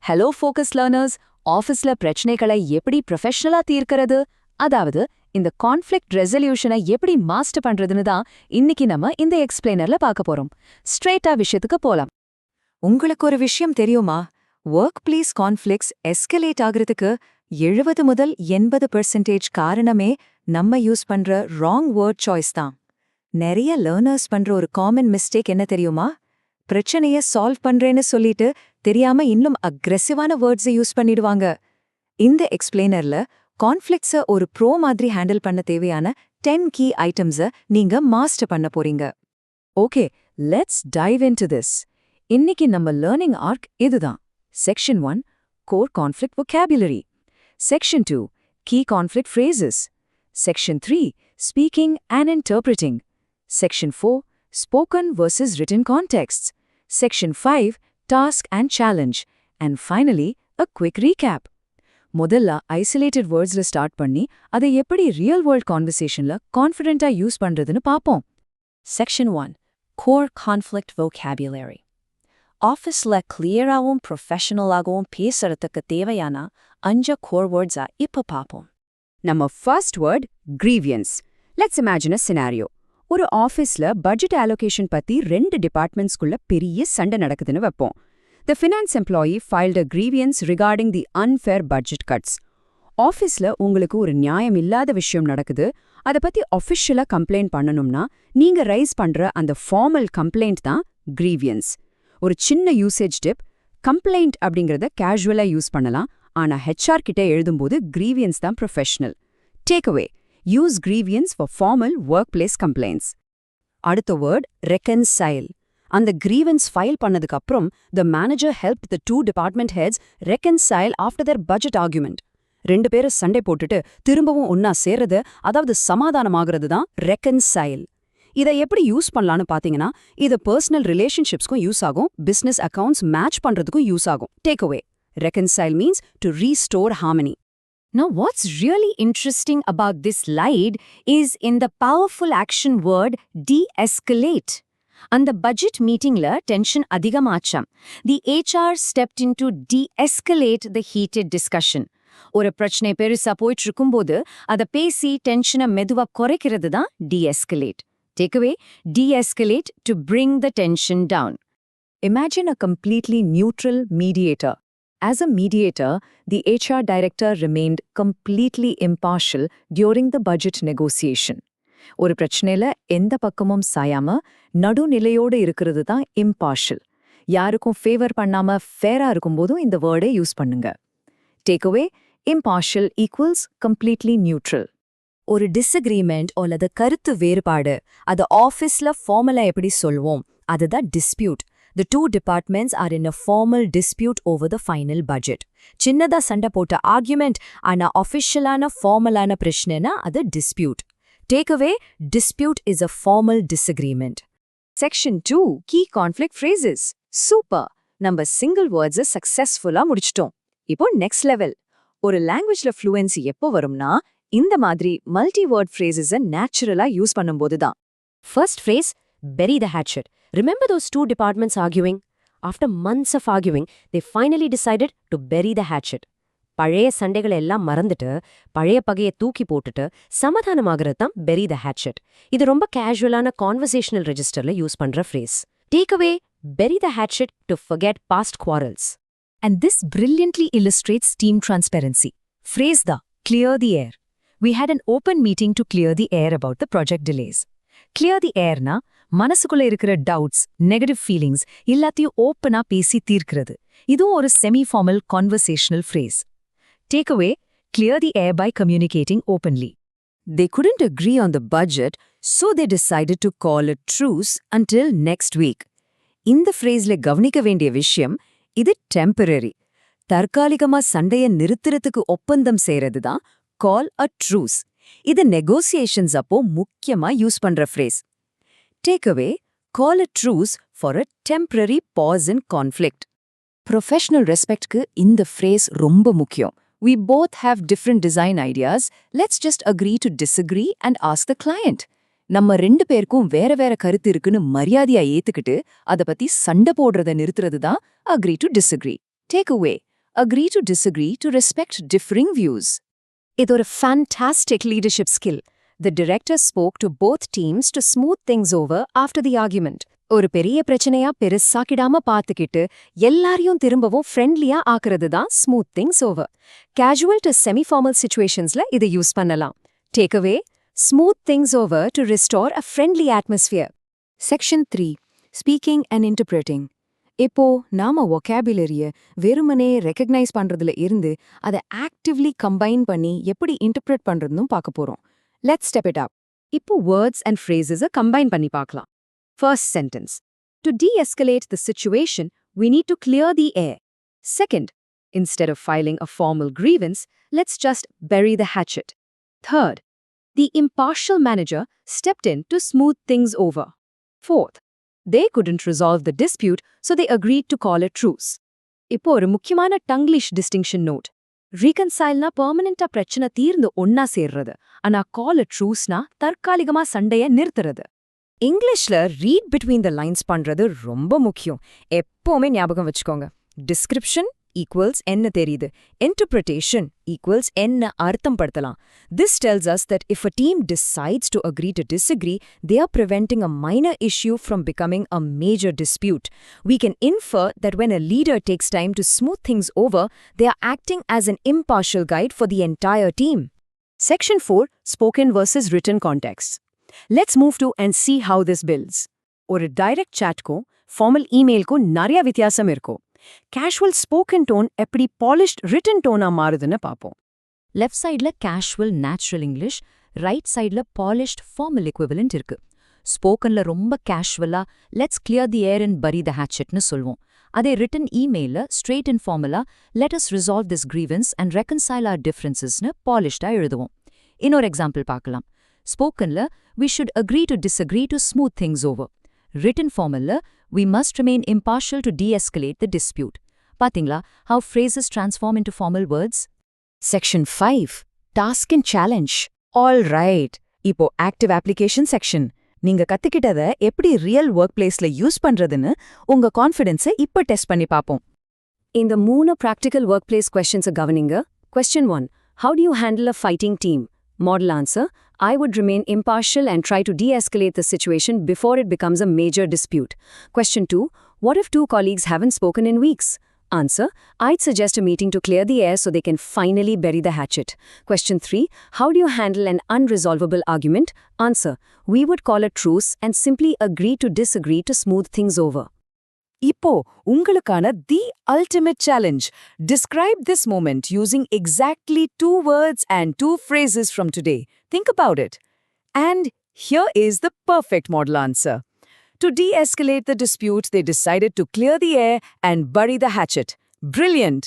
Hello focus learners, ஆஃபீஸ்ல பிரச்சனைகளை எப்படி ப்ரொஃபஷனலா தீர்க்கிறது, அதாவது இந்த கான்ஃப்ளிக்ட் ரெசல்யூஷனை எப்படி மாஸ்டர் பண்றதுன்னு தான் இன்னைக்கு நம்ம இந்த எக்ஸ்பிளைனர்ல பார்க்க போறோம். ஸ்ட்ரெயிட்டா விஷயத்துக்கு போலாம். உங்களுக்கு ஒரு விஷயம் தெரியுமா? ஒர்க் பிளேஸ் கான்ஃப்ளிக்ட்ஸ் எஸ்கலேட் ஆகிறதுக்கு 70 முதல் 80% காரணமே நம்ம யூஸ் பண்ற ராங் வேர்ட் சாய்ஸ் தான். நிறைய லேர்னர்ஸ் பண்ற ஒரு காமன் மிஸ்டேக் என்ன தெரியுமா? பிரச்சனைய சால்வ் பண்றேன்னு சொல்லிட்டு தெரியாம இன்னும் அக்ரெசிவான வேர்ட்ஸை யூஸ் பண்ணிடுவாங்க. இந்த எக்ஸ்பிளைனர்ல கான்ஃப்ளிக்ட்ஸை ஒரு ப்ரோ மாதிரி ஹேண்டில் பண்ண தேவையான 10 கீ ஐட்டம்ஸை நீங்க மாஸ்டர் பண்ண போறீங்க. Okay, let's dive into this. இன்னைக்கு நம்ம லேர்னிங் ஆர்க் இதுதான். Section 1 core conflict vocabulary. Section 2 key conflict phrases. Section 3 speaking and interpreting. Section 4 spoken versus written contexts. Section 5 task and challenge. And finally, a quick recap. முதல்ல isolated வேர்ட்ஸ்ல start பண்ணி அதை எப்படி real world கான்வர்சேஷன்ல கான்ஃபிடென்ட்டா use பண்றதுன்னு பாப்போம். Section 1 Core Conflict Vocabulary. ஆஃபீஸ்ல கிளியராகவும் ப்ரொஃபஷனலாகவும் பேசுறதுக்கு தேவையான 5 core வேர்ட்ஸா இப்ப பாப்போம். நம்ம first word grievance. Let's imagine a scenario. ஒரு ஆஃபீஸ்ல பட்ஜெட் அலோகேஷன் பத்தி 2 டிபார்ட்மெண்ட்ஸ்குள்ள பெரிய சண்டை நடக்குதுன்னு வைப்போம். The finance employee filed a grievance regarding the unfair budget cuts. ஆஃபீஸ்ல உங்களுக்கு ஒரு நியாயம் இல்லாத விஷயம் நடக்குது, அதை பத்தி ஆஃபிஷியலா கம்ப்ளைண்ட் பண்ணணும்னா நீங்க ரைஸ் பண்ற அந்த ஃபார்மல் கம்ப்ளைண்ட் தான் grievance. ஒரு சின்ன யூசேஜ் டிப், கம்ப்ளைண்ட் அப்படிங்கறத கேஷுவலா யூஸ் பண்ணலாம், ஆனா HR கிட்ட எழுதும்போது grievance தான் professional. Take away, use grievance for formal workplace complaints. அடுத்த வேர்ட் reconcile. அந்த grievance ஃபைல் பண்ணதுக்கு அப்புறம் the manager helped the 2 department heads reconcile after their budget argument. 2 பேரும் சண்டை போட்டுட்டு திரும்பவும் ஒன்னா சேர்றது, அதாவது சமாதானமாகிறது தான் reconcile. இதை எப்படி யூஸ் பண்ணலான்னு பாத்தீங்கன்னா, இது பர்சனல் ரிலேஷன்ஷிப்ஸ்க்கும் யூஸ் ஆகும், பிசினஸ் அக்கவுண்ட்ஸ் மேட்ச் பண்றதுக்கும் யூஸ் ஆகும். Take away, reconcile means to restore harmony. Now, what's really interesting about this slide is in the powerful action word de-escalate. அந்த பட்ஜெட் மீட்டிங்ல tension அதிகமாச்சாம். The HR stepped in to de-escalate the heated discussion. ஒரு பிரச்சனை பெருசா போயிட்டு இருக்கும்போது அதை பேசி டென்ஷனை மெதுவா குறைக்கிறது தான் de-escalate. Take away, de-escalate to bring the tension down. Imagine a completely neutral mediator. As a mediator, the HR director remained completely impartial during the budget negotiation. ஒரு பிரச்சனையில எந்த பக்கமும் சாயாம நடுநிலையோடு இருக்கிறது தான் impartial. யாருக்கும் ஃபேவர் பண்ணாம ஃபேரா இருக்கும்போதும் இந்த வேர்டை யூஸ் பண்ணுங்க. Take away, impartial equals completely neutral. ஒரு டிஸ்அக்ரிமெண்ட் அல்லது கருத்து வேறுபாடு, அது ஆஃபீஸ்ல ஃபார்மலா எப்படி சொல்வோம், அதுதான் dispute. The 2 departments are in a formal dispute over the final budget. சின்னதா சண்டை போட்ட ஆர்குமெண்ட், ஆனா ஆஃபிஷியலான ஃபார்மலான பிரச்சனைனா அது dispute. Take away, dispute is a formal disagreement. Section 2 Key Conflict Phrases. Super, நம்ம சிங்கிள் வேர்ட்ஸை சக்சஸ்ஃபுல்லா முடிச்சிட்டோம். இப்போ நெக்ஸ்ட் லெவல். ஒரு லாங்குவேஜ்ல ஃப்ளூயன்சி எப்போ வரும்னா இந்த மாதிரி மல்டி வேர்ட் ஃப்ரேசஸை நேச்சுரலா யூஸ் பண்ணும்போது தான். First phrase, bury the hatchet. Remember those 2 departments arguing? After months of arguing, they finally decided to bury the hatchet. பழைய சண்டைகளை எல்லாம் மறந்துட்டு, பழைய பகையை தூக்கி போட்டுட்டு சமாதானமாகிறது தான் bury the hatchet. இது ரொம்ப கேஷுவலான கான்வர்சேஷனல் ரெஜிஸ்டர்ல யூஸ் பண்ற phrase. Take away, bury the hatchet to forget past quarrels. And this brilliantly illustrates team transparency. Phrase da, clear the air. We had an open meeting to clear the air about the project delays. Clear the air na, மனசுக்குள்ள இருக்கிற doubts, negative feelings எல்லாத்தையும் ஓப்பனா பேசி தீர்க்கிறது. இதுவும் ஒரு semi-formal conversational phrase. Take away, clear the air by communicating openly. They couldn't agree on the budget, so they decided to call a truce until next week. இந்த ஃப்ரேஸ்ல கவனிக்க வேண்டிய விஷயம், இது டெம்பரரி. தற்காலிகமா சண்டைய நிறுத்துறதுக்கு ஒப்பந்தம் செய்யறது தான் call a truce. இது நெகோசியேஷன்ஸ் அப்போ முக்கியமா யூஸ் பண்ற phrase. Take away, call a truce for a temporary pause in conflict. Professional respectக்கு இந்த phrase ரொம்ப முக்கியம். We both have different design ideas. Let's just agree to disagree and ask the client. நம்ம 2 பேருக்கும் வேற வேற கருத்து இருக்குன்னு மரியாதையா ஏத்துக்கிட்டு அதை பத்தி சண்டை போடுறத நிறுத்துறது தான் agree to disagree. Take away, agree to disagree to respect differing views. இது ஒரு fantastic leadership skill. The director spoke to both teams to smooth things over after the argument. ஒரு பெரிய பிரச்சனையா பெருசாக்கிடாம பார்த்துக்கிட்டு எல்லாரையும் திரும்பவும் ஃப்ரெண்ட்லியா ஆக்குறது தான் smooth things over. Casual to semiformal சிச்சுவேஷன்ஸ்ல இதை யூஸ் பண்ணலாம். Takeaway smooth things over to restore a friendly atmosphere. Section 3. Speaking and Interpreting. இப்போ நாம vocabulary வெறுமனே ரெகக்னைஸ் பண்றதுல இருந்து அதை ஆக்டிவ்லி கம்பைன் பண்ணி எப்படி இன்டர்பிரேட் பண்றதுன்னு பார்க்க போறோம். Let's step it up. இப்போ words and phrases combine பண்ணி பார்க்கலாம். First sentence. To de-escalate the situation, we need to clear the air. Second, instead of filing a formal grievance, let's just bury the hatchet. Third, the impartial manager stepped in to smooth things over. Fourth, they couldn't resolve the dispute, so they agreed to call a truce. இப்போ ஒரு முக்கியமான Tanglish distinction note. Reconcileனா பெர்மனண்டா பிரச்சனை தீர்ந்து ஒன்னா சேர்றது. ஆனா call a truceனா தற்காலிகமா சண்டைய நிறுத்துறது. இங்கிலீஷ்ல ரீட் பிட்வீன் த லைன்ஸ் பண்றது ரொம்ப முக்கியம். எப்பவுமே ஞாபகம் வச்சுக்கோங்க. டிஸ்கிரிப்ஷன் ஈக்குவல்ஸ் என்ன தெரியுது, இன்டர்பிரிட்டேஷன் ஈக்குவல்ஸ் என்ன அர்த்தம் படுத்தலாம். This tells us that if a team decides to agree to disagree, they are preventing a minor issue from becoming a major dispute. We can infer that when a leader takes time to smooth things over, they are acting as an impartial guide for the entire team. Section 4. Spoken versus written context. Let's move to and see how this builds. ஒரு direct சாட்க்கும் formal இமெயில்க்கும் நிறைய வித்தியாசம் இருக்கும். Casual spoken tone எப்படி polished written டோனா மாறுதுன்னு பார்ப்போம். லெஃப்ட் சைட்ல கேஷுவல் நேச்சுரல் இங்கிலீஷ், ரைட் சைட்ல பாலிஷ்ட் ஃபார்மல் equivalent இருக்கு. ஸ்போக்கன்ல ரொம்ப கேஷுவலா let's clear the air and bury the ஹேட்செட்னு சொல்வோம். அதே ரிட்டன் இமெயில ஸ்ட்ரெயிட் அண்ட் ஃபார்முலா let us resolve this grievance and reconcile our டிஃபரன்சஸ்னு பாலிஷ்டா எழுதுவோம். இன்னொரு எக்ஸாம்பிள் பார்க்கலாம். ஸ்போக்கன்ல we should agree to disagree to smooth things over. Written formal, we must remain impartial to de-escalate the dispute. பாத்தீங்களா how phrases transform into formal words? Section 5. Task and challenge. All right. இப்போ active application section. நீங்க கத்துக்கிட்டத எப்படி real work பிளேஸ்ல use பண்றதுன்னு உங்க கான்ஃபிடன்ஸை இப்ப test பண்ணி பாப்போம். இந்த 3 practical workplace questions கவனிங்க. Question 1. How do you handle a fighting team? Model answer. I would remain impartial and try to de-escalate the situation before it becomes a major dispute. Question 2. What if 2 colleagues haven't spoken in weeks? Answer. I'd suggest a meeting to clear the air so they can finally bury the hatchet. Question 3. How do you handle an unresolvable argument? Answer. We would call a truce and simply agree to disagree to smooth things over. இப்போ உங்களுக்கான the ultimate challenge. Describe this moment using exactly 2 words and 2 phrases from today. Think about it. And here is the perfect model answer. To de-escalate the dispute, they decided to clear the air and bury the hatchet. Brilliant!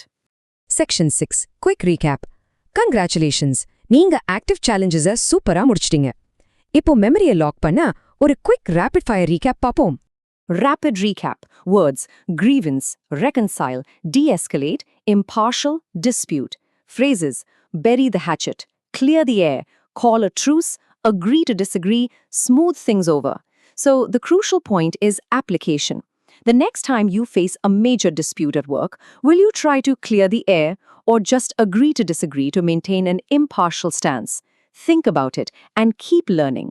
Section 6. Quick recap. Congratulations! நீங்க active challenges சூப்பரா முடிச்சிட்டீங்க. இப்போ மெமரியை lock பண்ண ஒரு quick rapid fire recap பாப்போம். Rapid recap. Words: grievance, reconcile, de-escalate, impartial, dispute. Phrases: bury the hatchet, clear the air, call a truce, agree to disagree, smooth things over. So the crucial point is application. The next time you face a major dispute at work, will you try to clear the air or just agree to disagree to maintain an impartial stance? Think about it and keep learning.